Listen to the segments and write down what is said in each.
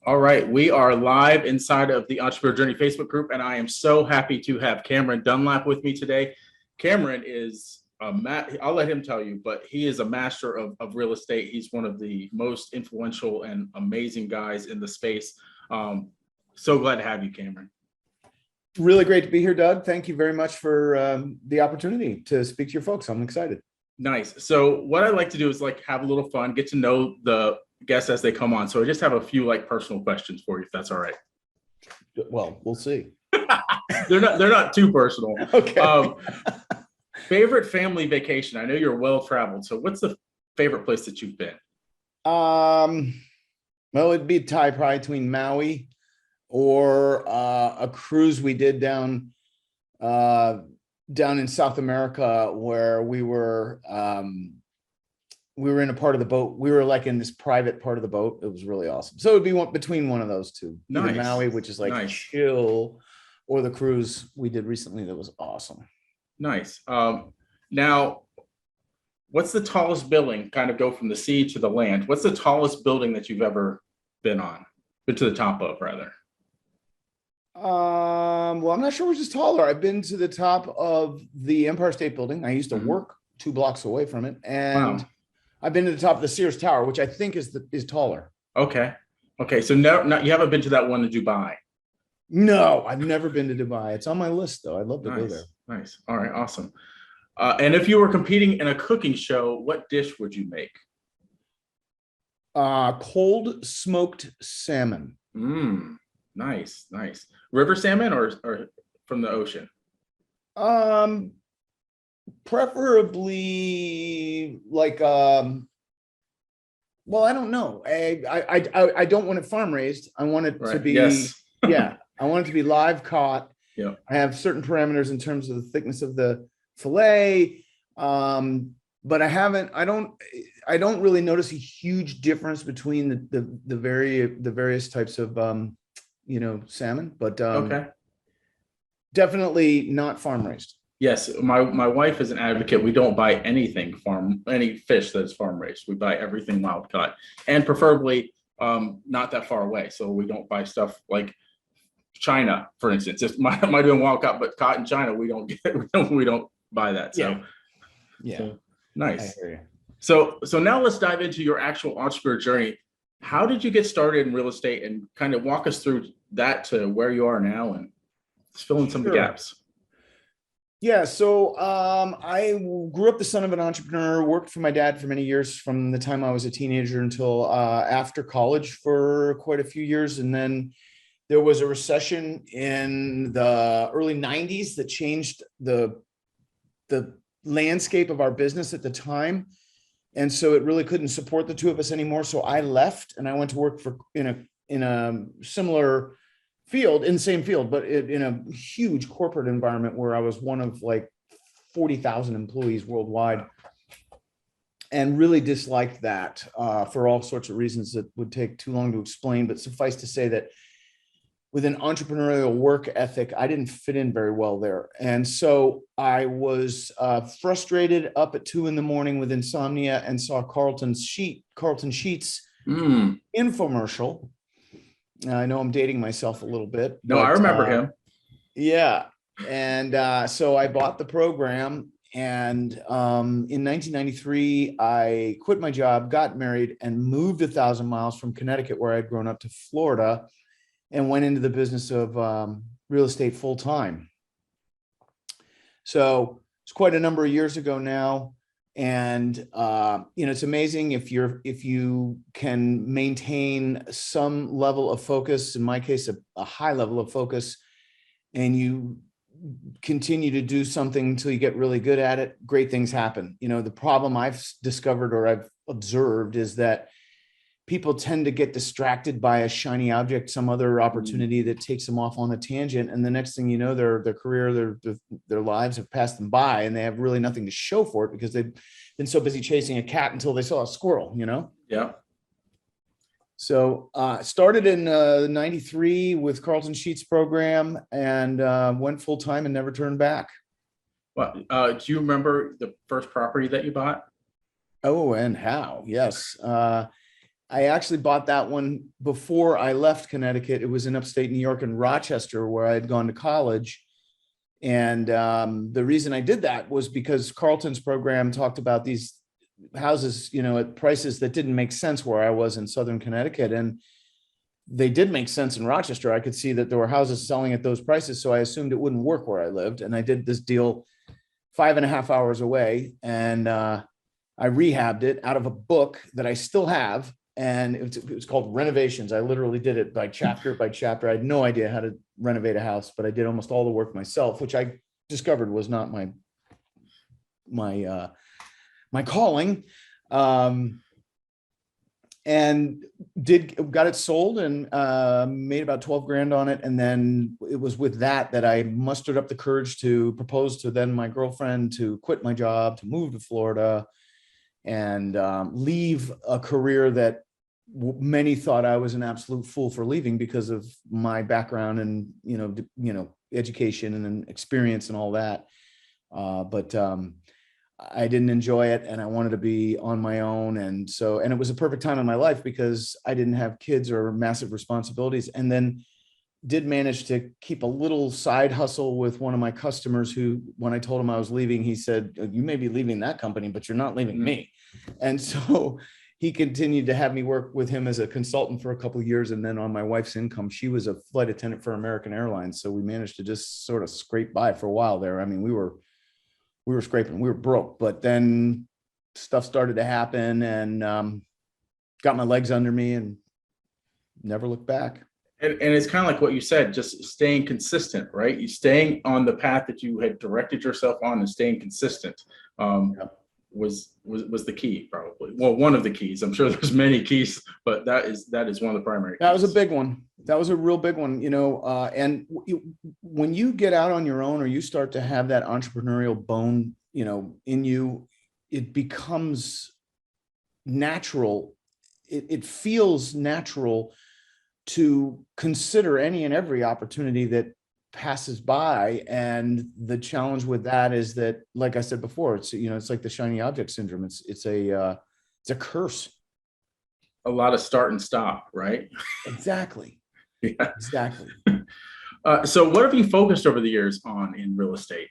All right, we are live inside of the Entrepreneur Journey Facebook group, and I am so happy to have Cameron Dunlap with me today. Cameron is I'll let him tell you, but he is a master of real estate. He's one of the most influential and amazing guys in the space. So glad to have you, Cameron. Really great to be here, Doug. Thank you very much for the opportunity to speak to your folks. I'm excited. Nice. So what I like to do is have a little fun, get to know the guests as they come on. So I just have a few personal questions for you, if that's all right. Well, we'll see. They're not too personal. Okay. Favorite family vacation? I know you're well traveled. So what's the favorite place that you've been? Well, it'd be a tie probably between Maui or a cruise we did down in South America where we were in a part of the boat. We were in this private part of the boat. It was really awesome. So it'd be between one of those two. Nice. Either Maui, which is nice. Chill, or the cruise we did recently that was awesome. Nice. Now, what's the tallest building? Kind of go from the sea to the land. What's the tallest building that you've ever been to the top of, rather? Well, I'm not sure which is taller. I've been to the top of the Empire State Building. I used to work 2 blocks away from it, and wow. I've been to the top of the Sears Tower, which I think is taller. Okay. So no, you haven't been to that one in Dubai? No, I've never been to Dubai. It's on my list, though. I'd love to go there. Nice. All right. Awesome. And if you were competing in a cooking show, what dish would you make? Cold smoked salmon. Nice. River salmon or from the ocean? Preferably well, I don't know. I don't want it farm raised. I want it to be yeah. I want it to be live caught. Yeah. I have certain parameters in terms of the thickness of the fillet. But I don't really notice a huge difference between the various types of salmon, but okay. Definitely not farm raised. Yes, my wife is an advocate. We don't buy any fish that's farm raised. We buy everything wild caught, and preferably not that far away. So we don't buy stuff like China, for instance. If might have been wild caught, but caught in China, we don't buy that. So yeah. So, nice. I hear you. So now let's dive into your actual entrepreneur journey. How did you get started in real estate, and kind of walk us through that to where you are now, and just fill in some of the gaps. Yeah, so I grew up the son of an entrepreneur, worked for my dad for many years from the time I was a teenager until after college for quite a few years. And then there was a recession in the early 90s that changed the landscape of our business at the time. And so it really couldn't support the two of us anymore. So I left and I went to work in a similar field, in the same field, but in a huge corporate environment where I was one of 40,000 employees worldwide, and really disliked that for all sorts of reasons that would take too long to explain. But suffice to say that with an entrepreneurial work ethic, I didn't fit in very well there. And so I was frustrated, up at 2 a.m. with insomnia, and saw Carlton Sheets infomercial. Now, I know I'm dating myself a little bit. No, I remember him. Yeah. And so I bought the program. And in 1993, I quit my job, got married, and moved 1,000 miles from Connecticut, where I'd grown up, to Florida, and went into the business of real estate full time. So it's quite a number of years ago now. And it's amazing if you can maintain some level of focus, in my case, a high level of focus, and you continue to do something until you get really good at it, great things happen. The problem I've discovered, or I've observed, is that people tend to get distracted by a shiny object, some other opportunity that takes them off on a tangent. And the next thing you know, their career, their lives have passed them by, and they have really nothing to show for it because they've been so busy chasing a cat until they saw a squirrel, Yeah. So started in 93 with Carlton Sheets program, and went full time and never turned back. Well, do you remember the first property that you bought? Oh, and how? Yes. I actually bought that one before I left Connecticut. It was in upstate New York in Rochester, where I had gone to college. And the reason I did that was because Carlton's program talked about these houses, at prices that didn't make sense where I was in Southern Connecticut. And they did make sense in Rochester. I could see that there were houses selling at those prices. So I assumed it wouldn't work where I lived. And I did this deal 5.5 hours away. And I rehabbed it out of a book that I still have. And it was called Renovations. I literally did it by chapter by chapter. I had no idea how to renovate a house, but I did almost all the work myself, which I discovered was not my calling. And got it sold and made about 12 grand on it. And then it was with that I mustered up the courage to propose to then my girlfriend to quit my job, to move to Florida, and leave a career that many thought I was an absolute fool for leaving because of my background and, education and experience and all that. But I didn't enjoy it, and I wanted to be on my own. And it was a perfect time in my life because I didn't have kids or massive responsibilities. And then did manage to keep a little side hustle with one of my customers who, when I told him I was leaving, he said, "You may be leaving that company, but you're not leaving me." And so he continued to have me work with him as a consultant for a couple of years. And then on my wife's income, she was a flight attendant for American Airlines. So we managed to just sort of scrape by for a while there. I mean, we were scraping, we were broke, but then stuff started to happen and got my legs under me and never looked back. And it's kind of like what you said, just staying consistent, right? You staying on the path that you had directed yourself on and staying consistent was the key, probably. Well, one of the keys. I'm sure there's many keys, but that is one of the primary keys. That was a big one. That was a real big one, and when you get out on your own or you start to have that entrepreneurial bone, in you, it becomes natural. It feels natural to consider any and every opportunity that passes by. And the challenge with that is that, like I said before, it's, it's like the shiny object syndrome. It's a curse. A lot of start and stop, right? Exactly. Yeah. Exactly. So what have you focused over the years on in real estate?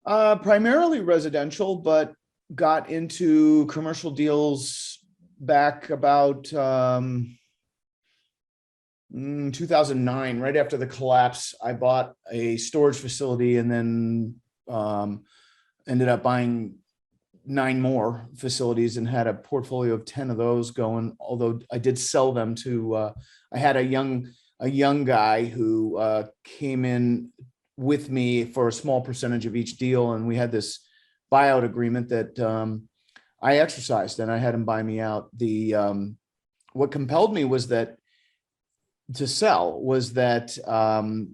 Primarily residential, but got into commercial deals back about 2009, right after the collapse. I bought a storage facility and then ended up buying 9 more facilities and had a portfolio of 10 of those going. Although I did sell them to, I had a young guy who came in with me for a small percentage of each deal. And we had this buyout agreement that I exercised, and I had him buy me out. What compelled me was that to sell was that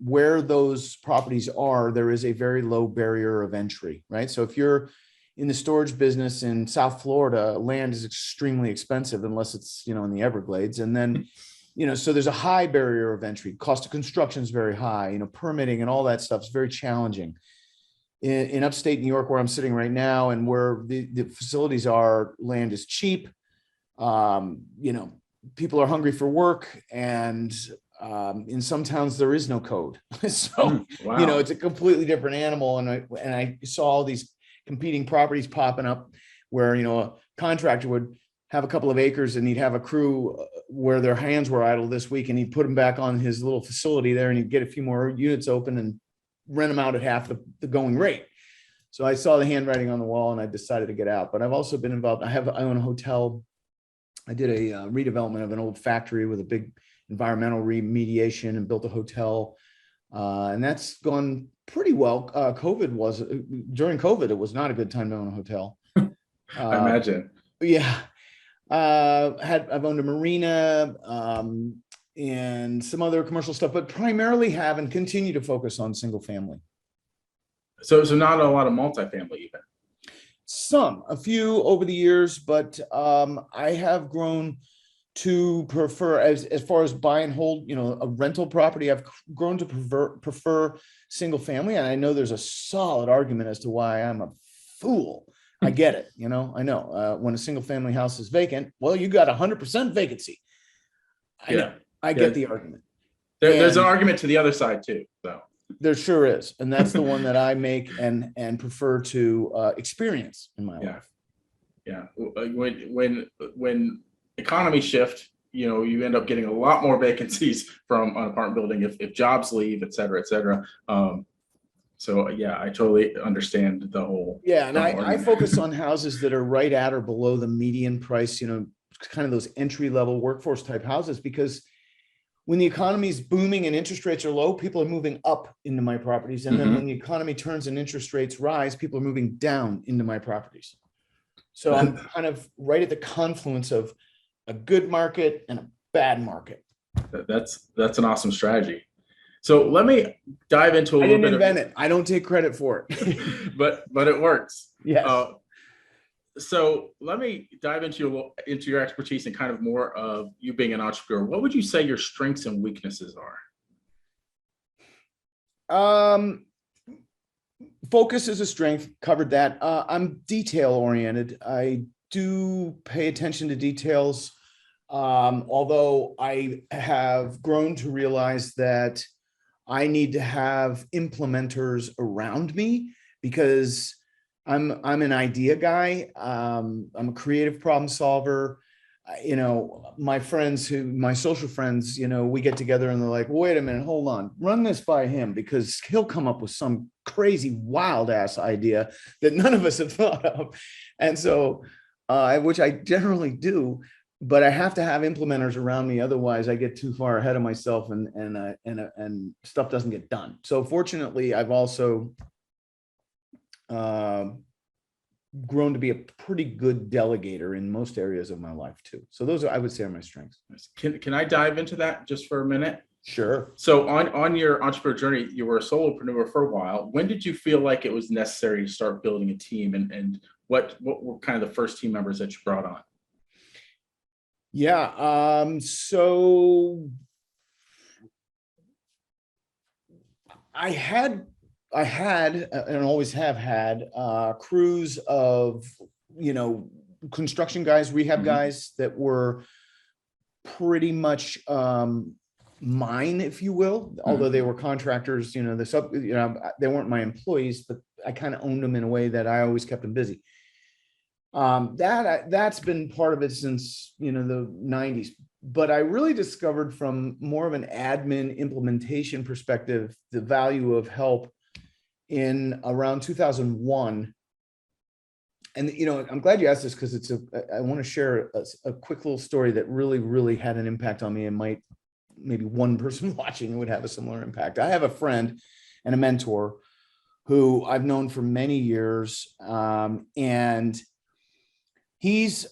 where those properties are, there is a very low barrier of entry, right? So if you're in the storage business in South Florida, land is extremely expensive unless it's, in the Everglades. And then, so there's a high barrier of entry. Cost of construction is very high, permitting and all that stuff is very challenging. In upstate New York, where I'm sitting right now, and where the facilities are, land is cheap. People are hungry for work, and in some towns there is no code. So, wow. It's a completely different animal. And I saw all these competing properties popping up where, a contractor would have a couple of acres and he'd have a crew where their hands were idle this week, and he'd put them back on his little facility there, and he'd get a few more units open and rent them out at half the going rate. So I saw the handwriting on the wall and I decided to get out. But I've also been involved. I own a hotel. I did a redevelopment of an old factory with a big environmental remediation and built a hotel. And that's gone pretty well. During COVID, it was not a good time to own a hotel. I imagine. Yeah. I've owned a marina and some other commercial stuff, but primarily have and continue to focus on single family. So not a lot of multifamily even. A few over the years, but I have grown to prefer, as far as buy and hold, a rental property, I've grown to prefer single family. And I know there's a solid argument as to why I'm a fool. I get it. I know when a single family house is vacant, well, you got 100% vacancy. I know. I get the argument. There's an argument to the other side too, though. There sure is. And that's the one that I make and prefer to experience in my life. Yeah. When economies shift, you end up getting a lot more vacancies from an apartment building if jobs leave, et cetera, et cetera. So yeah, I totally understand the whole. Yeah, and I focus on houses that are right at or below the median price, kind of those entry level workforce type houses, because when the economy is booming and interest rates are low, people are moving up into my properties. And then when the economy turns and interest rates rise, people are moving down into my properties. So I'm kind of right at the confluence of a good market and a bad market. That's an awesome strategy. So let me dive into a little bit. I didn't invent it. I don't take credit for it. but it works. Yes. So let me dive into your expertise and kind of more of you being an entrepreneur. What would you say your strengths and weaknesses are? Focus is a strength. Covered that. I'm detail oriented. I do pay attention to details. Although I have grown to realize that I need to have implementers around me, because I'm an idea guy. I'm a creative problem solver. My social friends, we get together and they're like, wait a minute, hold on, run this by him, because he'll come up with some crazy wild ass idea that none of us have thought of. And so, which I generally do, but I have to have implementers around me. Otherwise I get too far ahead of myself and stuff doesn't get done. So fortunately, I've also grown to be a pretty good delegator in most areas of my life too. So those I would say are my strengths. Can I dive into that just for a minute? Sure. So on your entrepreneur journey, you were a solopreneur for a while. When did you feel like it was necessary to start building a team, and what were kind of the first team members that you brought on? Yeah. So I had and always have had crews of, construction guys, rehab guys that were pretty much mine, if you will, although they were contractors, they weren't my employees, but I kind of owned them in a way that I always kept them busy. That's been part of it since, the 90s. But I really discovered from more of an admin implementation perspective, the value of help in around 2001. And, I'm glad you asked this, because I want to share a quick little story that really, really had an impact on me, and maybe one person watching would have a similar impact. I have a friend and a mentor who I've known for many years. And he's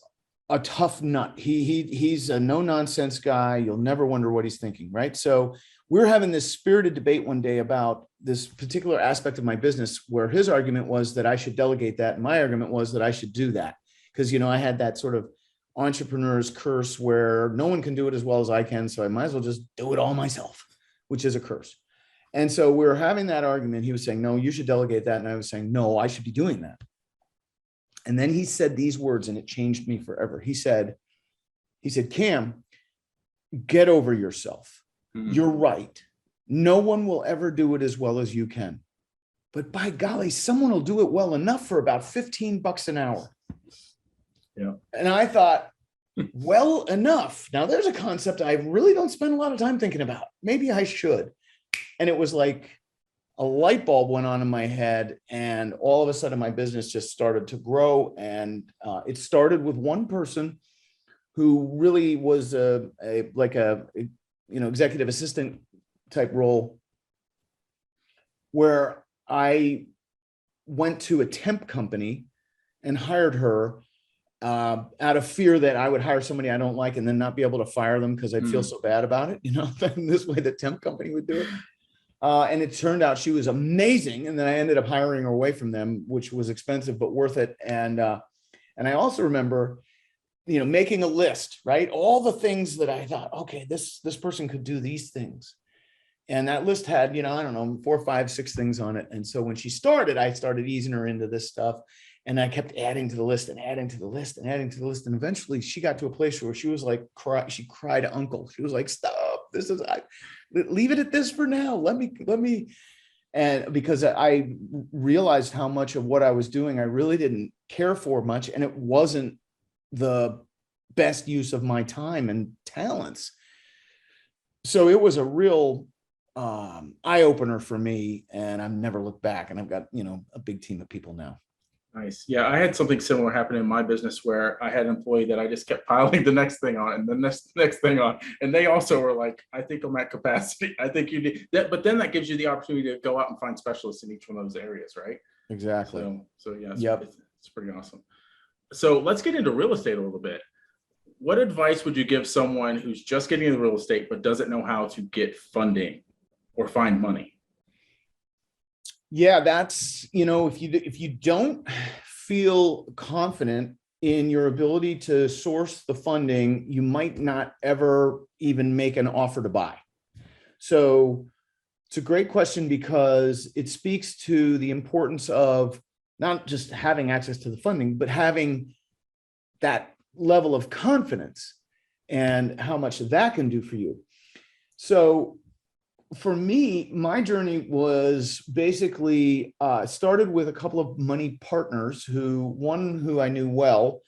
a tough nut. He's a no nonsense guy. You'll never wonder what he's thinking, right? So we're having this spirited debate one day about this particular aspect of my business, where his argument was that I should delegate that, and my argument was that I should do that, because I had that sort of entrepreneur's curse where no one can do it as well as I can, so I might as well just do it all myself, which is a curse. And so we were having that argument. He was saying, no, you should delegate that, and I was saying, no, I should be doing that. And then he said these words, and it changed me forever. He said, Cam, get over yourself. You're right. No one will ever do it as well as you can. But by golly, someone will do it well enough for about $15 an hour. Yeah. And I thought, well enough. Now there's a concept I really don't spend a lot of time thinking about. Maybe I should. And it was like a light bulb went on in my head, and all of a sudden my business just started to grow. And it started with one person who really was a executive assistant type role, where I went to a temp company and hired her out of fear that I would hire somebody I don't like and then not be able to fire them because I'd feel so bad about it, this way the temp company would do it. And it turned out she was amazing. And then I ended up hiring her away from them, which was expensive, but worth it. And I also remember, making a list, right? All the things that I thought, okay, this person could do these things. And that list had, 4, 5, 6 things on it. And so when she started, I started easing her into this stuff. And I kept adding to the list and adding to the list and adding to the list. And eventually she got to a place where she was like, she cried uncle. She was like, stop, leave it at this for now. Let me. And because I realized how much of what I was doing, I really didn't care for much. And it wasn't the best use of my time and talents. So it was a real eye opener for me. And I've never looked back. And I've got, a big team of people now. Nice. Yeah, I had something similar happen in my business where I had an employee that I just kept piling the next thing on and the next thing on. And they also were like, I think I'm at capacity. I think you need that. But then that gives you the opportunity to go out and find specialists in each one of those areas, right? Exactly. So yeah, yep. It's pretty awesome. So let's get into real estate a little bit. What advice would you give someone who's just getting into real estate but doesn't know how to get funding or find money? Yeah, that's, if you don't feel confident in your ability to source the funding, you might not ever even make an offer to buy. So it's a great question because it speaks to the importance of not just having access to the funding, but having that level of confidence and how much that can do for you. So for me, my journey was basically started with a couple of money partners one who I knew well,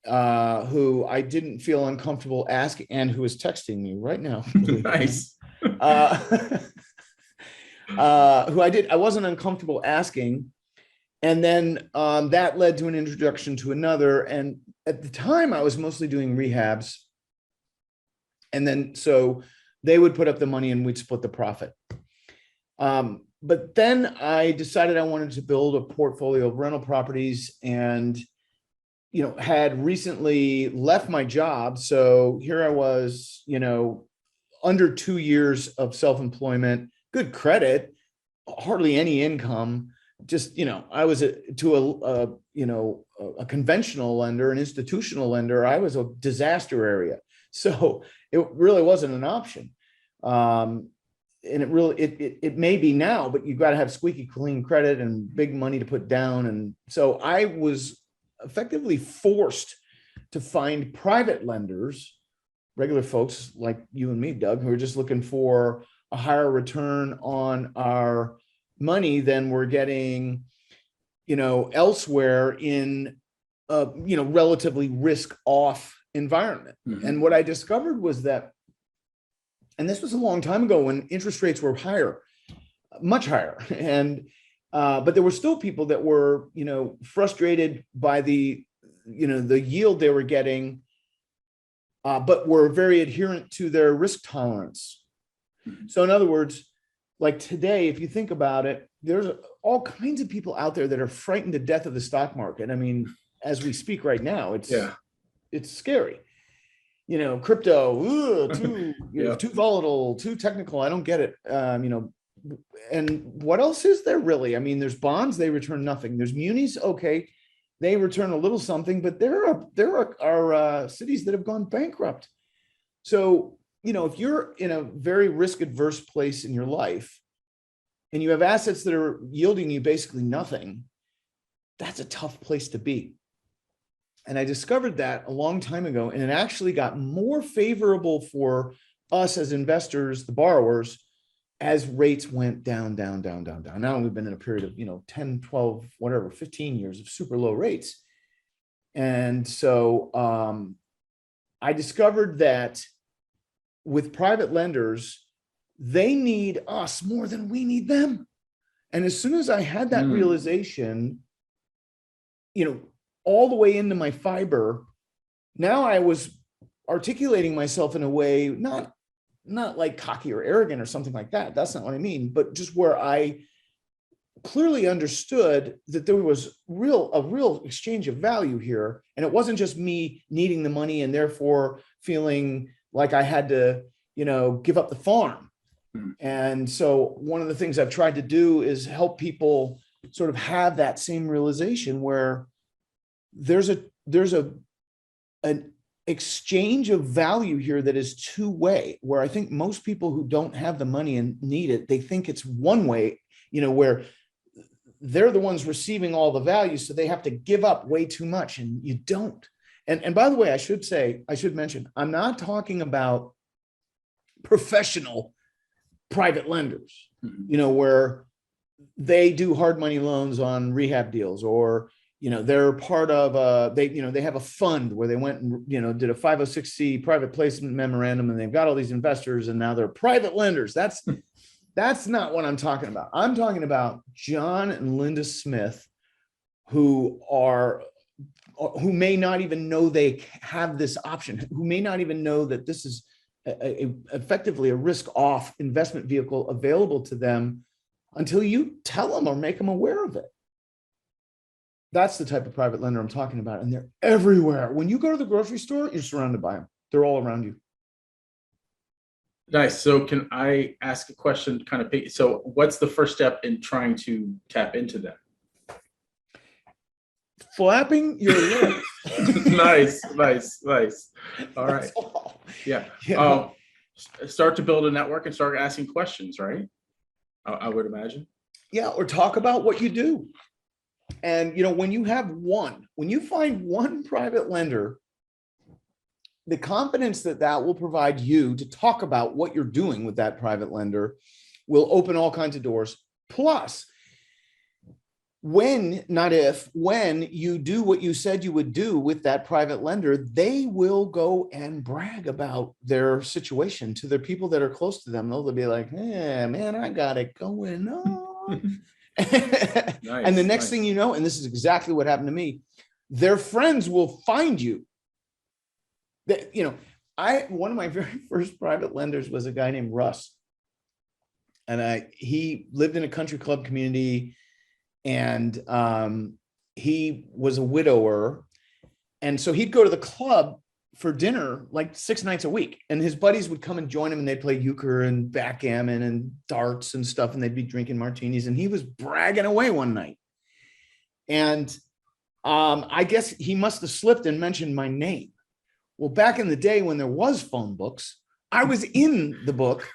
who I didn't feel uncomfortable asking, and who is texting me right now. Nice. Who I wasn't uncomfortable asking. And then that led to an introduction to another. And at the time I was mostly doing rehabs. And then, so they would put up the money and we'd split the profit. But then I decided I wanted to build a portfolio of rental properties and, had recently left my job. So here I was, under 2 years of self-employment, good credit, hardly any income. Just, I was a conventional lender, an institutional lender. I was a disaster area. So it really wasn't an option. And it may be now, but you've got to have squeaky clean credit and big money to put down. And so I was effectively forced to find private lenders, regular folks like you and me, Doug, who are just looking for a higher return on our money than we're getting, elsewhere in a, relatively risk-off environment. Mm-hmm. And what I discovered was that, and this was a long time ago when interest rates were higher, much higher. And, but there were still people that were, frustrated by the yield they were getting, but were very adherent to their risk tolerance. Mm-hmm. So in other words, like today, if you think about it, there's all kinds of people out there that are frightened to death of the stock market. I mean, as we speak right now, it's scary. Crypto, too volatile, too technical. I don't get it. And what else is there really? I mean, there's bonds, they return nothing. There's munis, okay, they return a little something, but there are cities that have gone bankrupt. So, if you're in a very risk adverse place in your life and you have assets that are yielding you basically nothing, that's a tough place to be. And I discovered that a long time ago, and it actually got more favorable for us as investors, the borrowers, as rates went down. Now we've been in a period of, 10, 12, whatever, 15 years of super low rates. And so I discovered that with private lenders, they need us more than we need them. And as soon as I had that realization, all the way into my fiber, now I was articulating myself in a way, not like cocky or arrogant or something like that. That's not what I mean, but just where I clearly understood that there was a real exchange of value here. And it wasn't just me needing the money and therefore feeling like I had to, give up the farm. And so one of the things I've tried to do is help people sort of have that same realization where there's an exchange of value here that is two-way, where I think most people who don't have the money and need it, they think it's one way, where they're the ones receiving all the value, so they have to give up way too much, and you don't. And by the way, I should mention, I'm not talking about professional private lenders, where they do hard money loans on rehab deals, or they're part of they have a fund where they went and did a 506c private placement memorandum, and they've got all these investors, and now they're private lenders. That's not what I'm talking about. I'm talking about John and Linda Smith, who may not even know they have this option, who may not even know that this is effectively a risk-off investment vehicle available to them until you tell them or make them aware of it. That's the type of private lender I'm talking about, and they're everywhere. When you go to the grocery store, you're surrounded by them. They're all around you. Nice. So can I ask a question? So what's the first step in trying to tap into them? Flapping your lips. Nice. All right. Yeah. Start to build a network and start asking questions, right? I would imagine. Yeah, or talk about what you do. And when you find one private lender, the confidence that will provide you to talk about what you're doing with that private lender will open all kinds of doors. Plus, when you do what you said you would do with that private lender, they will go and brag about their situation to their people that are close to them. They'll be like, "Hey, man, I got it going on." Nice, and the next thing you know, and this is exactly what happened to me, their friends will find you. One of my very first private lenders was a guy named Russ, and he lived in a country club community, and he was a widower, and so he'd go to the club for dinner like 6 nights a week, and his buddies would come and join him, and they'd play euchre and backgammon and darts and stuff, and they'd be drinking martinis, and he was bragging away one night, and I guess he must have slipped and mentioned my name. Well, back in the day when there was phone books, I was in the book,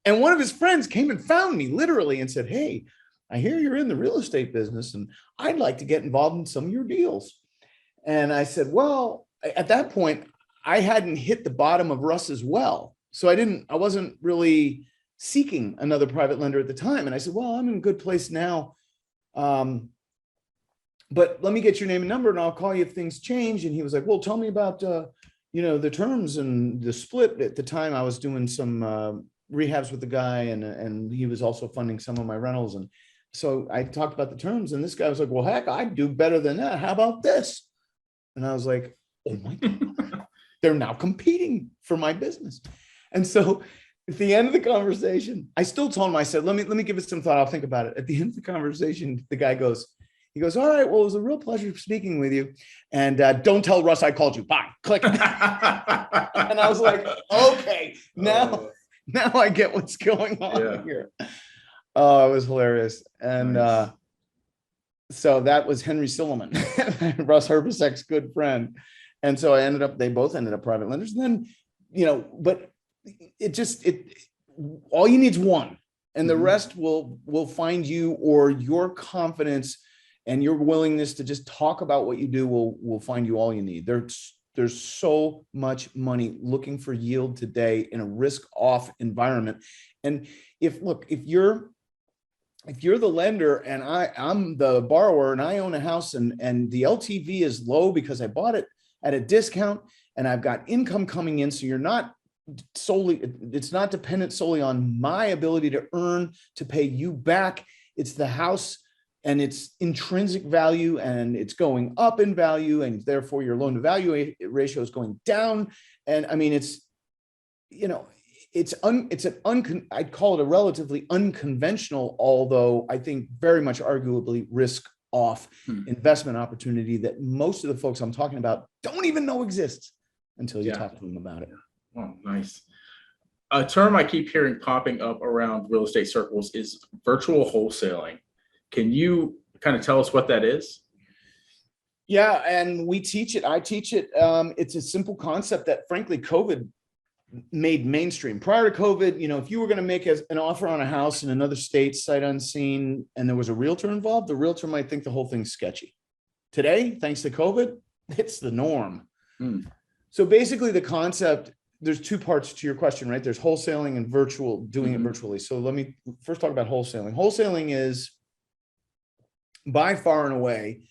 and one of his friends came and found me literally and said, "Hey, I hear you're in the real estate business, and I'd like to get involved in some of your deals." And I said, well, at that point, I hadn't hit the bottom of Russ's well. So I wasn't really seeking another private lender at the time. And I said, well, I'm in a good place now. But let me get your name and number, and I'll call you if things change. And he was like, well, tell me about, the terms and the split. At the time, I was doing some rehabs with the guy, and he was also funding some of my rentals. And so I talked about the terms, and this guy was like, well, heck, I'd do better than that. How about this? And I was like, oh my God, they're now competing for my business. And so at the end of the conversation, I still told him, I said, let me give it some thought. I'll think about it. At the end of the conversation, the guy goes, all right, well, it was a real pleasure speaking with you. And don't tell Russ I called you. Bye. Click. And I was like, okay, now I get what's going on here. Oh, it was hilarious. And nice. So that was Henry Silliman, Russ Herbesek's good friend. And so they both ended up private lenders. And then, but all you need is one, and the rest will find you, or your confidence and your willingness to just talk about what you do will find you all you need. There's so much money looking for yield today in a risk-off environment. And if you're the lender and I'm the borrower, and I own a house, and the LTV is low because I bought it at a discount and I've got income coming in, so it's not dependent solely on my ability to earn to pay you back. It's the house and its intrinsic value, and it's going up in value, and therefore your loan to value ratio is going down. And I mean, I'd call it a relatively unconventional, although I think very much arguably risk off investment opportunity that most of the folks I'm talking about don't even know exists until you talk to them about it. Oh, nice. A term I keep hearing popping up around real estate circles is virtual wholesaling. Can you kind of tell us what that is? Yeah, and we teach it. I teach it. It's a simple concept that, frankly, COVID made mainstream. Prior to COVID, if you were going to make an offer on a house in another state, sight unseen, and there was a realtor involved, the realtor might think the whole thing's sketchy. Today, thanks to COVID, it's the norm. So basically the concept, there's two parts to your question, right? There's wholesaling and doing it virtually. So let me first talk about wholesaling. Wholesaling is by far and away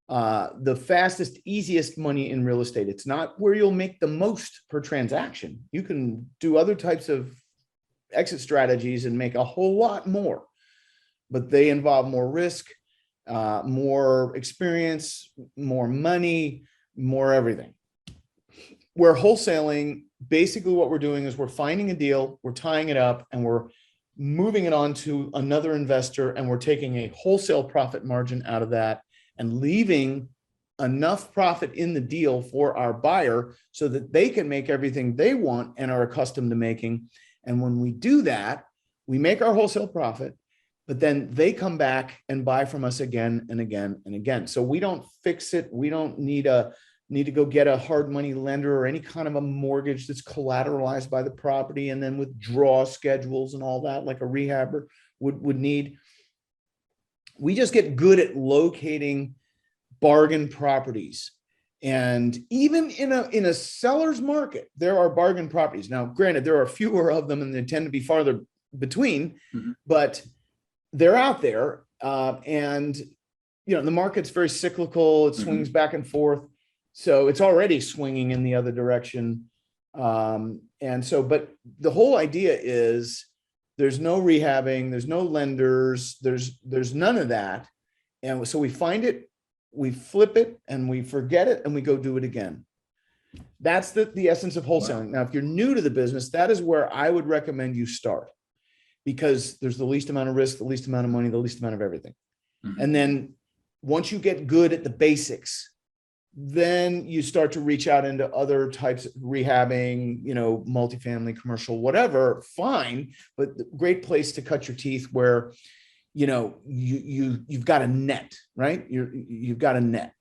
the fastest, easiest money in real estate. It's not where you'll make the most per transaction. You can do other types of exit strategies and make a whole lot more, but they involve more risk, more experience, more money, more everything. Where wholesaling, basically what we're doing is we're finding a deal, we're tying it up, and we're moving it on to another investor, and we're taking a wholesale profit margin out of that and leaving enough profit in the deal for our buyer so that they can make everything they want and are accustomed to making. And when we do that, we make our wholesale profit, but then they come back and buy from us again and again and again. So we don't fix it. We don't need to go get a hard money lender or any kind of a mortgage that's collateralized by the property and then withdraw schedules and all that like a rehabber would need. We just get good at locating bargain properties. And even in a seller's market, there are bargain properties. Now, granted, there are fewer of them and they tend to be farther between, but they're out there. And the market's very cyclical. It swings back and forth. So it's already swinging in the other direction. But the whole idea is there's no rehabbing, there's no lenders, there's none of that. And so we find it, we flip it, and we forget it, and we go do it again. That's the essence of wholesaling. Wow. Now, if you're new to the business, that is where I would recommend you start, because there's the least amount of risk, the least amount of money, the least amount of everything. And then once you get good at the basics, then you start to reach out into other types of rehabbing, multifamily, commercial, whatever, fine, but great place to cut your teeth where, you've got a net, right? You've got a net.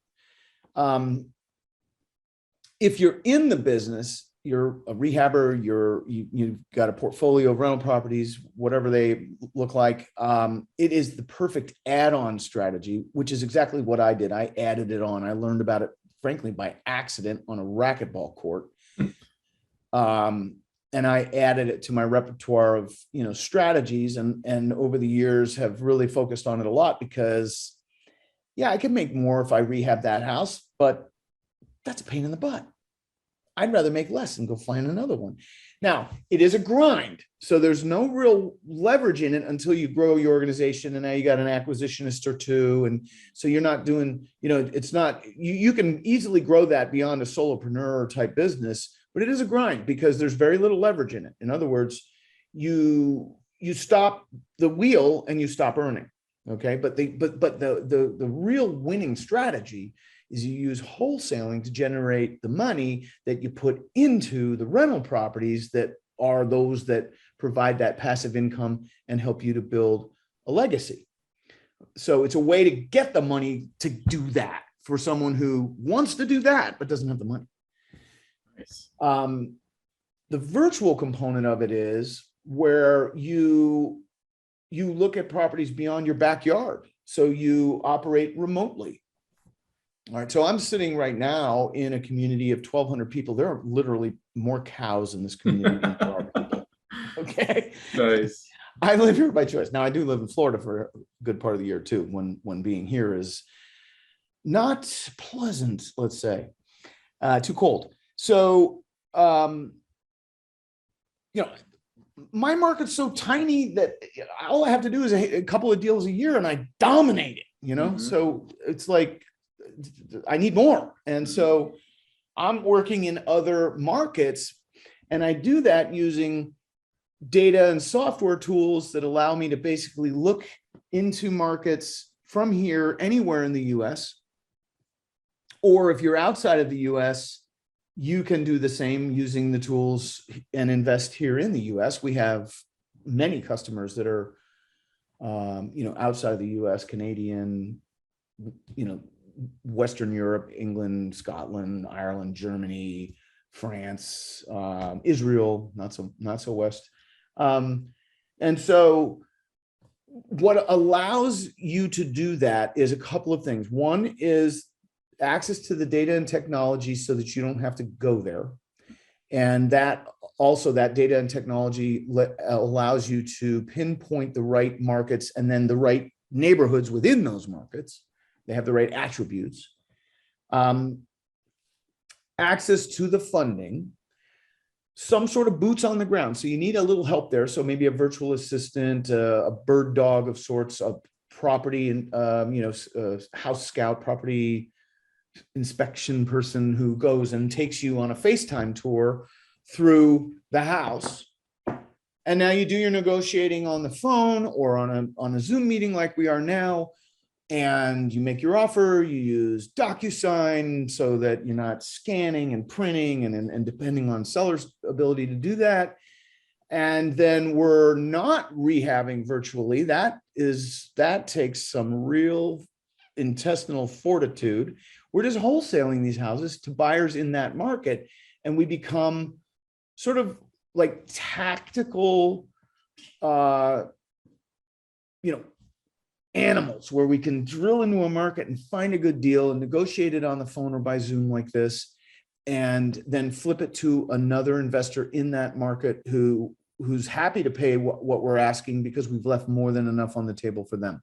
If you're in the business, you're a rehabber, you've got a portfolio of rental properties, whatever they look like. It is the perfect add-on strategy, which is exactly what I did. I added it on. I learned about it, frankly, by accident on a racquetball court. And I added it to my repertoire of, strategies, and over the years have really focused on it a lot because, I can make more if I rehab that house, but that's a pain in the butt. I'd rather make less and go find another one. Now, it is a grind. So there's no real leverage in it until you grow your organization. And now you got an acquisitionist or two. And so you're not doing, it's not, you can easily grow that beyond a solopreneur type business, but it is a grind because there's very little leverage in it. In other words, you stop the wheel and you stop earning. Okay. But the real winning strategy is you use wholesaling to generate the money that you put into the rental properties that are those that provide that passive income and help you to build a legacy. So it's a way to get the money to do that for someone who wants to do that, but doesn't have the money. Nice. The virtual component of it is where you look at properties beyond your backyard. So you operate remotely. All right. So I'm sitting right now in a community of 1,200 people. There are literally more cows in this community than there are people. Okay. Nice. I live here by choice. Now I do live in Florida for a good part of the year too, when being here is not pleasant, let's say, too cold. So, my market's so tiny that all I have to do is a couple of deals a year and I dominate it, So it's like, I need more. And so I'm working in other markets, and I do that using data and software tools that allow me to basically look into markets from here, anywhere in the US. Or if you're outside of the US, you can do the same using the tools and invest here in the US. We have many customers that are, outside of the US, Canadian, Western Europe, England, Scotland, Ireland, Germany, France, Israel, not so west. And so what allows you to do that is a couple of things. One is access to the data and technology so that you don't have to go there. And that also, that data and technology allows you to pinpoint the right markets and then the right neighborhoods within those markets. They have the right attributes. Access to the funding, some sort of boots on the ground. So you need a little help there. So maybe a virtual assistant, a bird dog of sorts, a property and house scout, property inspection person who goes and takes you on a FaceTime tour through the house. And now you do your negotiating on the phone or on a Zoom meeting like we are now. And you make your offer, you use DocuSign so that you're not scanning and printing and depending on seller's ability to do that. And then we're not rehabbing virtually. That takes some real intestinal fortitude. We're just wholesaling these houses to buyers in that market. And we become sort of like tactical, animals where we can drill into a market and find a good deal and negotiate it on the phone or by Zoom like this, and then flip it to another investor in that market who's happy to pay what we're asking because we've left more than enough on the table for them.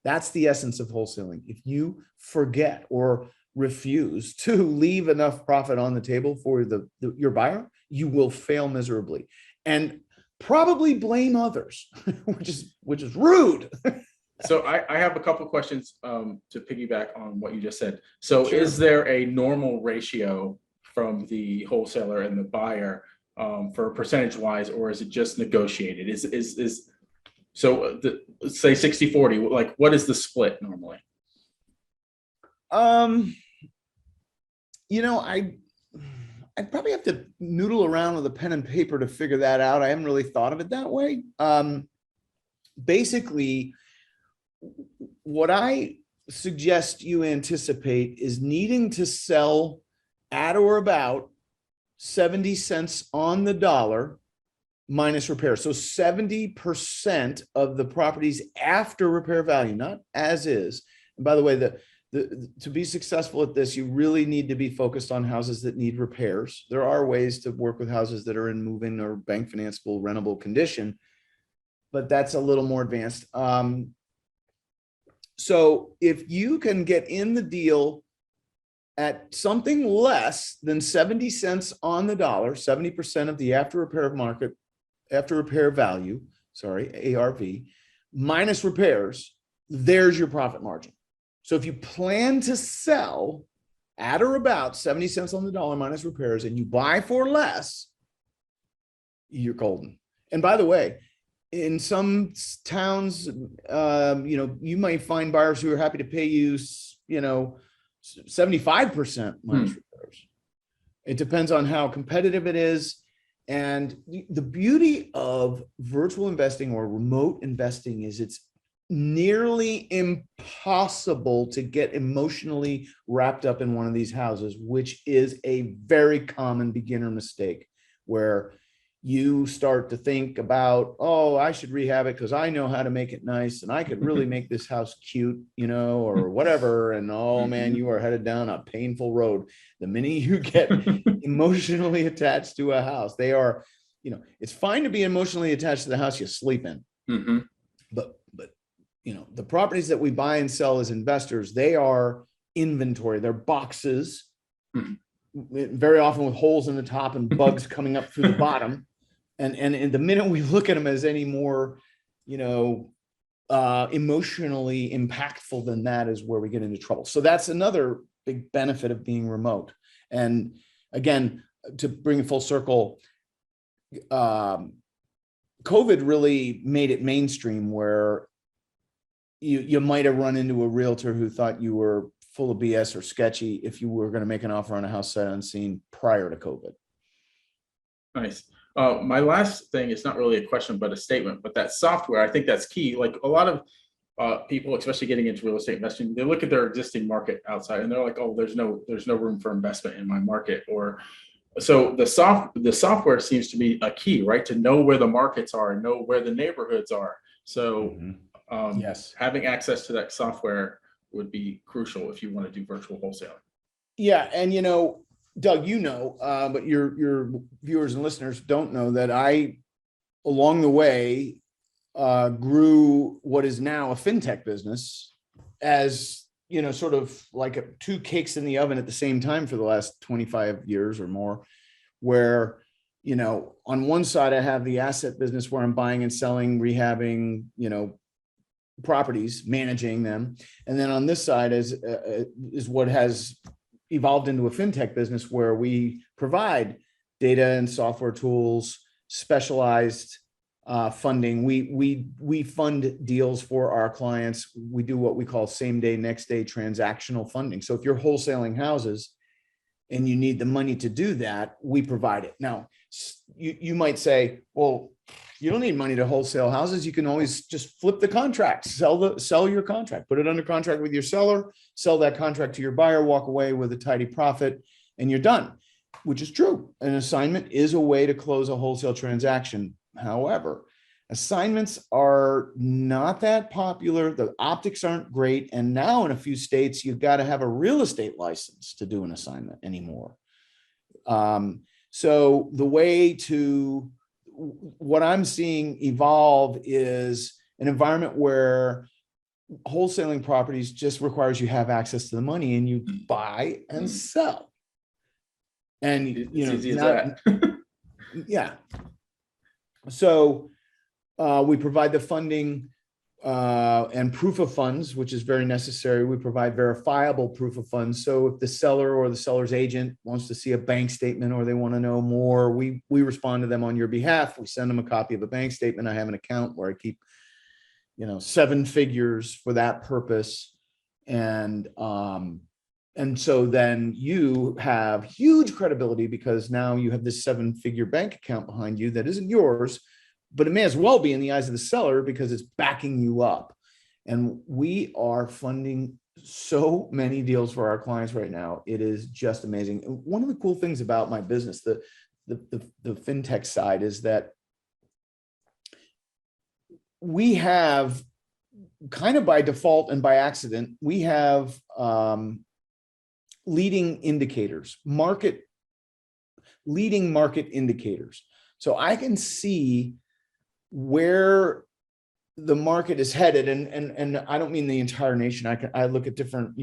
That's the essence of wholesaling. If you forget or refuse to leave enough profit on the table for your buyer, you will fail miserably and probably blame others, which is rude. So I have a couple of questions to piggyback on what you just said. So Sure. Is there a normal ratio from the wholesaler and the buyer for percentage wise, or is it just negotiated? Let's say 60-40, like what is the split normally? I'd probably have to noodle around with a pen and paper to figure that out. I haven't really thought of it that way. Basically, what I suggest you anticipate is needing to sell at or about 70 cents on the dollar minus repair. So 70% of the property's after repair value, not as is. And by the way, to be successful at this, you really need to be focused on houses that need repairs. There are ways to work with houses that are in move-in or bank financeable, rentable condition, but that's a little more advanced. So if you can get in the deal at something less than 70 cents on the dollar, 70% of the after repair value, ARV, minus repairs, there's your profit margin. So if you plan to sell at or about 70 cents on the dollar minus repairs and you buy for less, you're golden. And by the way, in some towns, you might find buyers who are happy to pay you, 75% minus repairs. It depends on how competitive it is. And the beauty of virtual investing or remote investing is it's nearly impossible to get emotionally wrapped up in one of these houses, which is a very common beginner mistake, where you start to think about, oh, I should rehab it because I know how to make it nice and I could really make this house cute, or whatever. And oh man, you are headed down a painful road. The minute you get emotionally attached to a house, they are, it's fine to be emotionally attached to the house you sleep in. Mm-hmm. But the properties that we buy and sell as investors, they are inventory. They're boxes, very often with holes in the top and bugs coming up through the bottom. And the minute we look at them as any more, emotionally impactful than that is where we get into trouble. So that's another big benefit of being remote. And again, to bring it full circle, COVID really made it mainstream, where you might have run into a realtor who thought you were full of BS or sketchy if you were going to make an offer on a house sight unseen prior to COVID. Nice. My last thing is not really a question, but a statement. But that software, I think that's key. Like a lot of people, especially getting into real estate investing, they look at their existing market outside and they're like, "Oh, there's no room for investment in my market," or So the software seems to be a key, right? To know where the markets are and know where the neighborhoods are. So Yes. having access to that software would be crucial if you want to do virtual wholesaling. Yeah. And, Doug, but your viewers and listeners don't know that I, along the way, grew what is now a fintech business as, sort of like two cakes in the oven at the same time for the last 25 years or more, where, on one side, I have the asset business where I'm buying and selling, rehabbing, properties, managing them. And then on this side is what has evolved into a fintech business where we provide data and software tools, specialized funding. We fund deals for our clients. We do what we call same day, next day transactional funding. So if you're wholesaling houses and you need the money to do that, we provide it. Now, you might say, well, you don't need money to wholesale houses. You can always just flip the contract, sell your contract, put it under contract with your seller, sell that contract to your buyer, walk away with a tidy profit, and you're done, which is true. An assignment is a way to close a wholesale transaction. However, assignments are not that popular. The optics aren't great. And now in a few states, you've got to have a real estate license to do an assignment anymore. So the way to what I'm seeing evolve is an environment where wholesaling properties just requires you have access to the money and you buy and sell. And it's easy as that. Yeah. So we provide the funding and proof of funds, which is very necessary. We provide verifiable proof of funds. So if the seller or the seller's agent wants to see a bank statement or they want to know more, we respond to them on your behalf. We send them a copy of a bank statement. I have an account where I keep, 7 figures for that purpose. And so then you have huge credibility because now you have this 7-figure bank account behind you that isn't yours, but it may as well be in the eyes of the seller because it's backing you up. And we are funding so many deals for our clients right now. It is just amazing. And one of the cool things about my business, the fintech side, is that we have, kind of by default and by accident, we have leading market indicators. So I can see where the market is headed, and I don't mean the entire nation. I look at different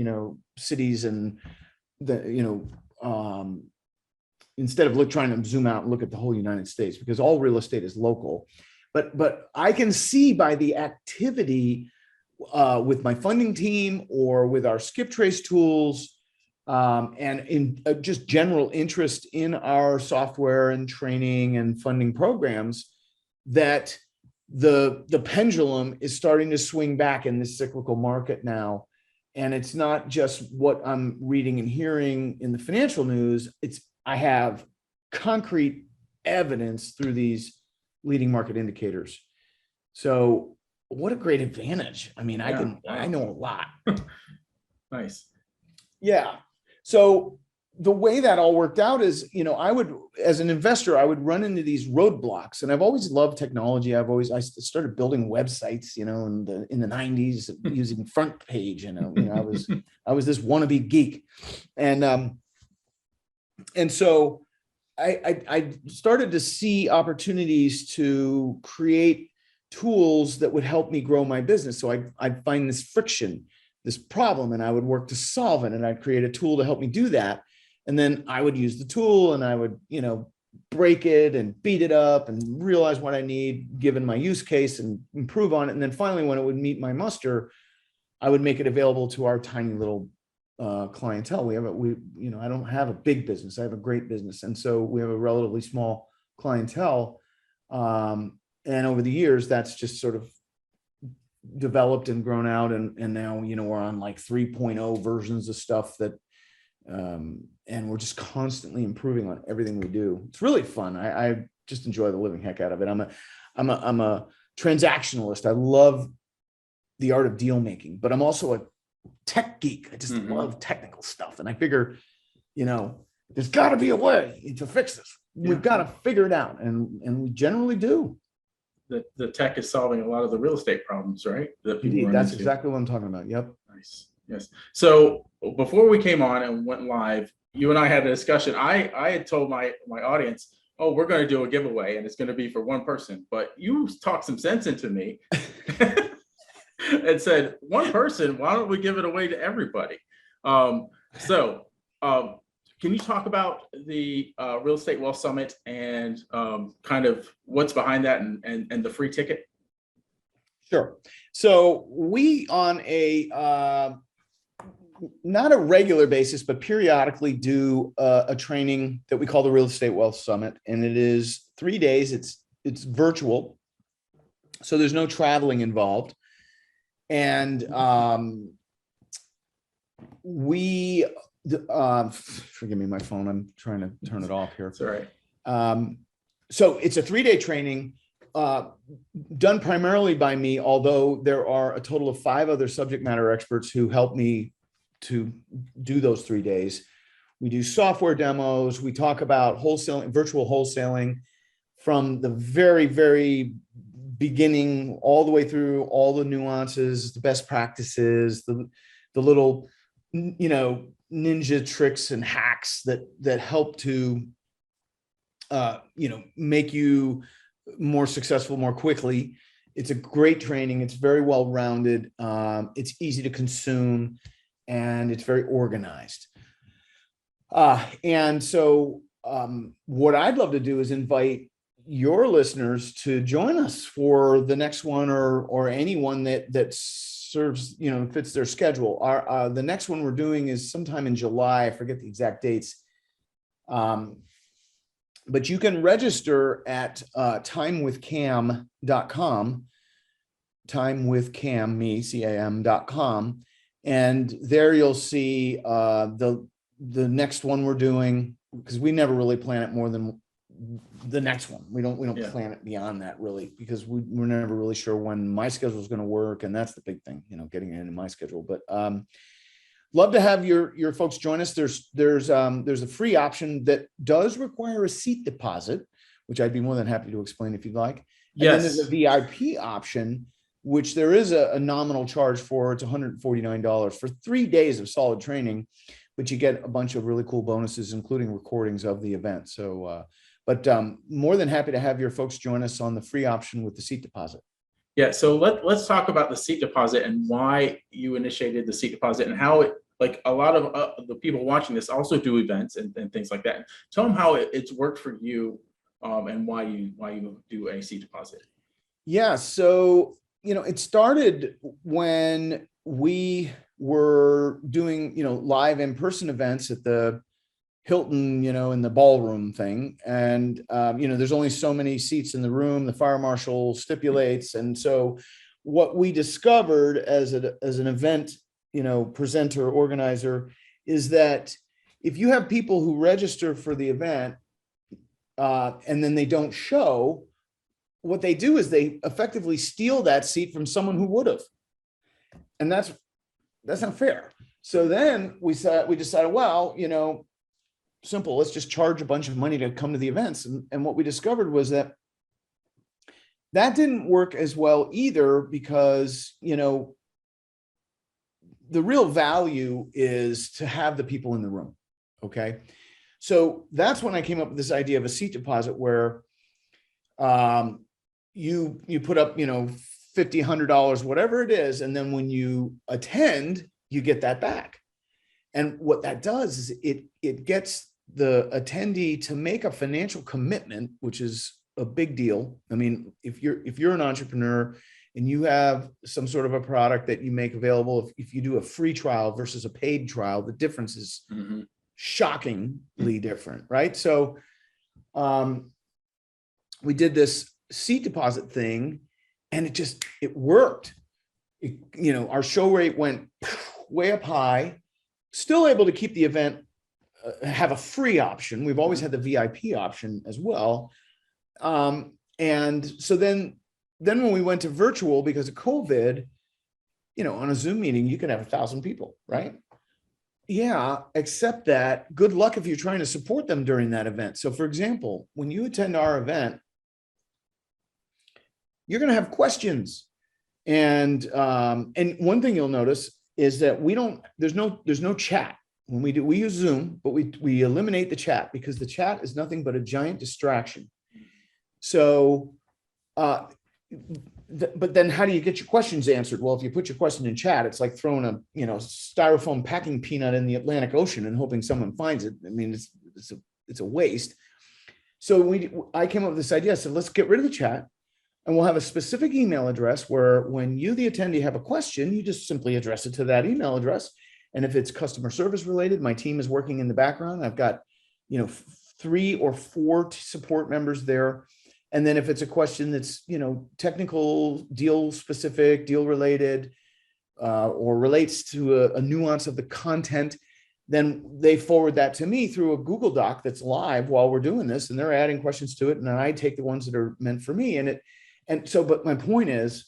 cities and instead of trying to zoom out and look at the whole United States, because all real estate is local. But I can see by the activity with my funding team or with our skip trace tools, and in just general interest in our software and training and funding programs, that the pendulum is starting to swing back in this cyclical market now. And it's not just what I'm reading and hearing in the financial news. I have concrete evidence through these leading market indicators. So what a great advantage. I mean, I know a lot. Nice. Yeah. So the way that all worked out is, I would, as an investor, I would run into these roadblocks, and I've always loved technology. I started building websites, in the 90s using Front Page, I was this wannabe geek. And so I started to see opportunities to create tools that would help me grow my business. So I'd find this friction, this problem, and I would work to solve it. And I'd create a tool to help me do that. And then I would use the tool and I would, break it and beat it up and realize what I need given my use case and improve on it. And then finally, when it would meet my muster, I would make it available to our tiny little clientele. I don't have a big business. I have a great business. And so we have a relatively small clientele. And over the years, that's just sort of developed and grown out. And now, we're on like 3.0 versions of stuff that, and we're just constantly improving on everything we do. It's really fun. I just enjoy the living heck out of it. I'm a transactionalist. I love the art of deal making, but I'm also a tech geek. I just love technical stuff. And I figure, there's got to be a way to fix this. We've got to figure it out. And we generally do. The tech is solving a lot of the real estate problems, right? That people Indeed, run that's into. exactly what I'm talking about. Yep. Nice. Yes. So before we came on and went live, you and I had a discussion. I had told my audience, oh, we're going to do a giveaway and it's going to be for one person. But you talked some sense into me and said, one person, why don't we give it away to everybody? So can you talk about the Real Estate Wealth Summit and kind of what's behind that and the free ticket? Sure. So we on a not a regular basis, but periodically do a training that we call the Real Estate Wealth Summit, and it is 3 days. It's virtual, so there's no traveling involved, and we forgive me, my phone. I'm trying to turn it off here. It's all right. So it's a 3-day training. Done primarily by me, although there are a total of 5 other subject matter experts who help me to do those 3 days. We do software demos. We talk about wholesaling, virtual wholesaling from the very, very beginning all the way through all the nuances, the best practices, the little, ninja tricks and hacks that help to, make you more successful more quickly. It's a great training. It's very well rounded. It's easy to consume, and it's very organized. And so what I'd love to do is invite your listeners to join us for the next one, or anyone that serves, fits their schedule. The next one we're doing is sometime in July. I forget the exact dates. But you can register at timewithcam.com, timewithcam.com, and there you'll see the next one we're doing, because we never really plan it more than the next one. We don't plan it beyond that, really, because we're never really sure when my schedule is going to work, and that's the big thing, getting it into my schedule. But love to have your folks join us. There's a free option that does require a seat deposit, which I'd be more than happy to explain if you'd like. Yes. And then there's a VIP option, which there is a nominal charge for. It's $149 for 3 days of solid training, but you get a bunch of really cool bonuses, including recordings of the event. So, but more than happy to have your folks join us on the free option with the seat deposit. Yeah. So let's talk about the seat deposit and why you initiated the seat deposit and how it, like a lot of the people watching this also do events and things like that. Tell them how it's worked for you and why you do a seat deposit. Yeah. So, it started when we were doing, live in-person events at the Hilton, in the ballroom thing. And, there's only so many seats in the room, the fire marshal stipulates. And so what we discovered as an event, presenter, organizer, is that if you have people who register for the event and then they don't show, what they do is they effectively steal that seat from someone who would have. And that's not fair. So then we decided, well, simple, let's just charge a bunch of money to come to the events. And what we discovered was that didn't work as well either, because, the real value is to have the people in the room. Okay. So that's when I came up with this idea of a seat deposit where you put up, $50, $100, whatever it is. And then when you attend, you get that back. And what that does is it gets the attendee to make a financial commitment, which is a big deal. I mean, if you're an entrepreneur and you have some sort of a product that you make available, if you do a free trial versus a paid trial, the difference is shockingly different, right? So we did this seat deposit thing, and it worked. Our show rate went way up high, still able to keep the event, have a free option. We've always had the VIP option as well. And so then when we went to virtual because of COVID, on a Zoom meeting, you could have 1,000 people, right? Yeah, except that good luck if you're trying to support them during that event. So for example, when you attend our event, you're going to have questions. And one thing you'll notice is that there's no chat. When we use Zoom, but we eliminate the chat because the chat is nothing but a giant distraction. So, but then how do you get your questions answered? Well, if you put your question in chat, it's like throwing a styrofoam packing peanut in the Atlantic Ocean and hoping someone finds it. I mean, it's a waste. So I came up with this idea. I said, let's get rid of the chat. And we'll have a specific email address where when you, the attendee, have a question, you just simply address it to that email address. And if it's customer service related, my team is working in the background. I've got, 3 or 4 support members there. And then if it's a question that's, technical, deal specific, deal related, or relates to a nuance of the content, then they forward that to me through a Google Doc that's live while we're doing this. And they're adding questions to it. And then I take the ones that are meant for me. But my point is,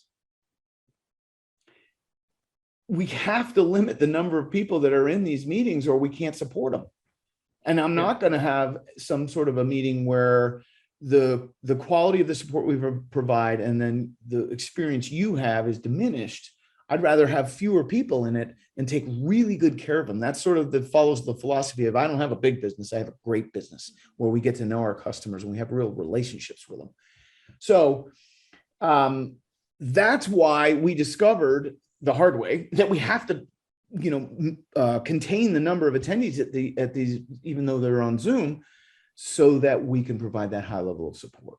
we have to limit the number of people that are in these meetings or we can't support them. And I'm not going to have some sort of a meeting where the quality of the support we provide and then the experience you have is diminished. I'd rather have fewer people in it and take really good care of them. That's sort of follows the philosophy of, I don't have a big business, I have a great business where we get to know our customers and we have real relationships with them. So that's why we discovered the hard way that we have to, contain the number of attendees at these, even though they're on Zoom, so that we can provide that high level of support.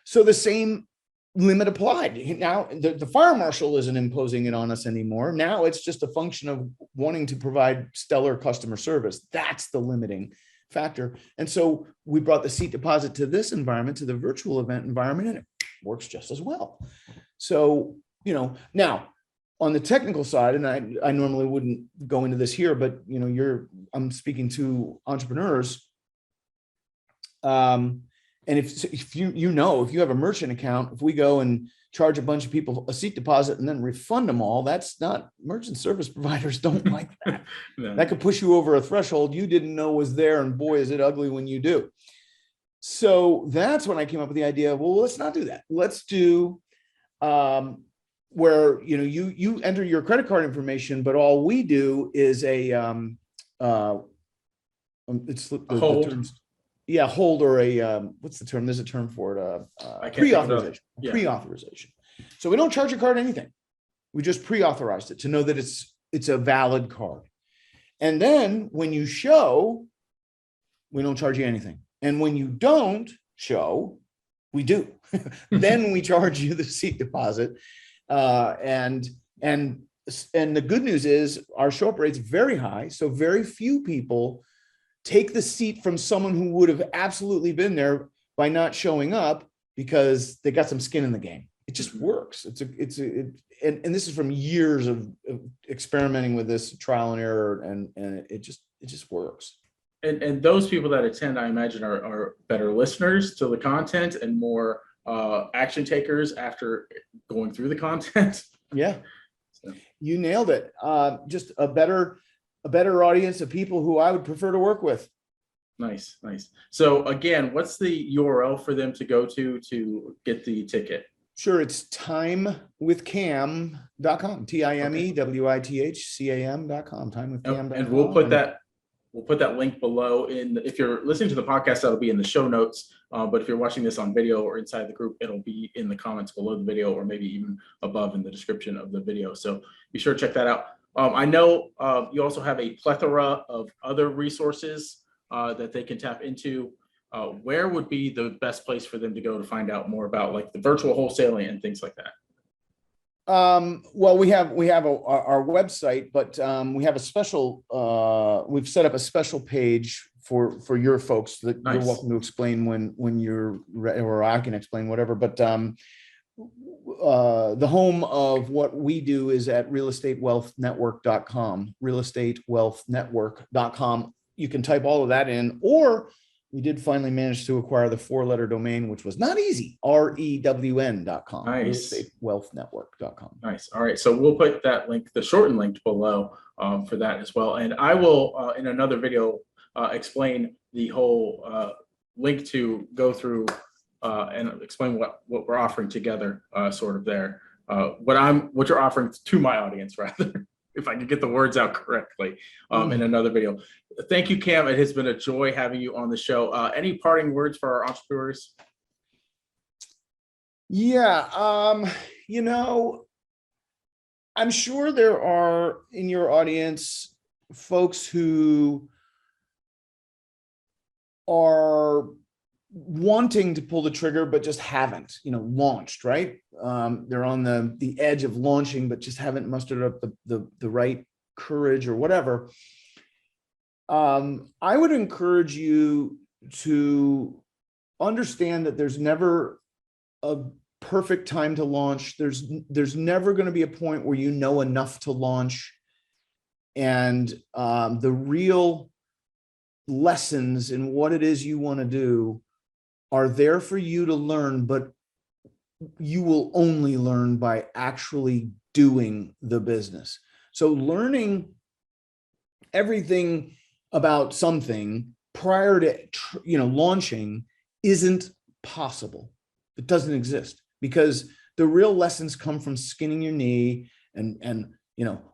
So the same limit applied. Now the fire marshal isn't imposing it on us anymore. Now it's just a function of wanting to provide stellar customer service. That's the limiting factor. And so we brought the seat deposit to this environment, to the virtual event environment, and it works just as well. So, now on the technical side, and I normally wouldn't go into this here, but I'm speaking to entrepreneurs. And if you have a merchant account, if we go and charge a bunch of people a seat deposit and then refund them all, that's not, merchant service providers don't like that. No. That could push you over a threshold you didn't know was there. And boy, is it ugly when you do. So that's when I came up with the idea, well, let's not do that. Let's do where, you enter your credit card information, but all we do is it's the terms. Yeah, hold or what's the term? There's a term for it. Pre-authorization. Yeah. Pre-authorization. So we don't charge your card anything. We just pre-authorized it to know that it's a valid card. And then when you show, we don't charge you anything. And when you don't show, we do. Then we charge you the seat deposit. And the good news is our show up rate's very high. So very few people take the seat from someone who would have absolutely been there by not showing up because they got some skin in the game. It just works. And this is from years of experimenting with this trial and error, and it just works. And those people that attend, I imagine, are better listeners to the content and more action takers after going through the content. Yeah, so. You nailed it. Just a better audience of people who I would prefer to work with. Nice. So again, what's the URL for them to go to get the ticket? Sure. It's timewithcam.com, timewithcam.com, timewithcam.com. And we'll put that link below if you're listening to the podcast, that'll be in the show notes. But if you're watching this on video or inside the group, it'll be in the comments below the video, or maybe even above in the description of the video. So be sure to check that out. I know you also have a plethora of other resources that they can tap into. Where would be the best place for them to go to find out more about like the virtual wholesaling and things like that? Well, we have our website, but we have a special. We've set up a special page for your folks that Nice. You're welcome to explain when you're ready, or I can explain whatever. But the home of what we do is at realestatewealthnetwork.com, realestatewealthnetwork.com. You can type all of that in, or we did finally manage to acquire the 4-letter domain, which was not easy. REWN.com. Nice. RealestateWealthNetwork.com. Nice. All right. So we'll put that link, the shortened link below for that as well. And I will, in another video, explain the whole link to go through and explain what we're offering together, sort of there. What you're offering to my audience, rather, if I can get the words out correctly, in another video. Thank you, Cam. It has been a joy having you on the show. Any parting words for our entrepreneurs? Yeah, you know, I'm sure there are in your audience folks who are wanting to pull the trigger, but just haven't, launched, right? They're on the edge of launching, but just haven't mustered up the right courage or whatever. I would encourage you to understand that there's never a perfect time to launch. There's never going to be a point where you know enough to launch. And the real lessons in what it is you want to do are there for you to learn, but you will only learn by actually doing the business. So learning everything about something prior to launching isn't possible. It doesn't exist, because the real lessons come from skinning your knee and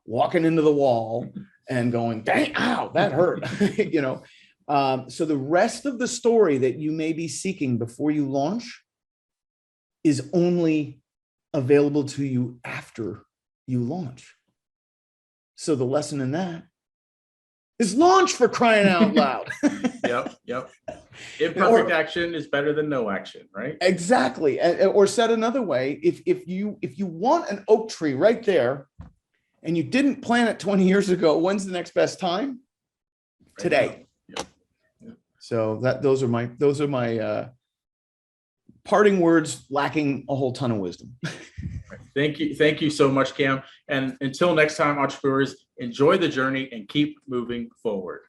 walking into the wall and going, dang, ow, that hurt. So the rest of the story that you may be seeking before you launch is only available to you after you launch. So the lesson in that is launch, for crying out loud. Yep. Imperfect action is better than no action, right? Exactly. Or said another way, if you want an oak tree right there and you didn't plant it 20 years ago, when's the next best time? Today. Yep. So those are my parting words, lacking a whole ton of wisdom. Thank you so much, Cam. And until next time, entrepreneurs, enjoy the journey and keep moving forward.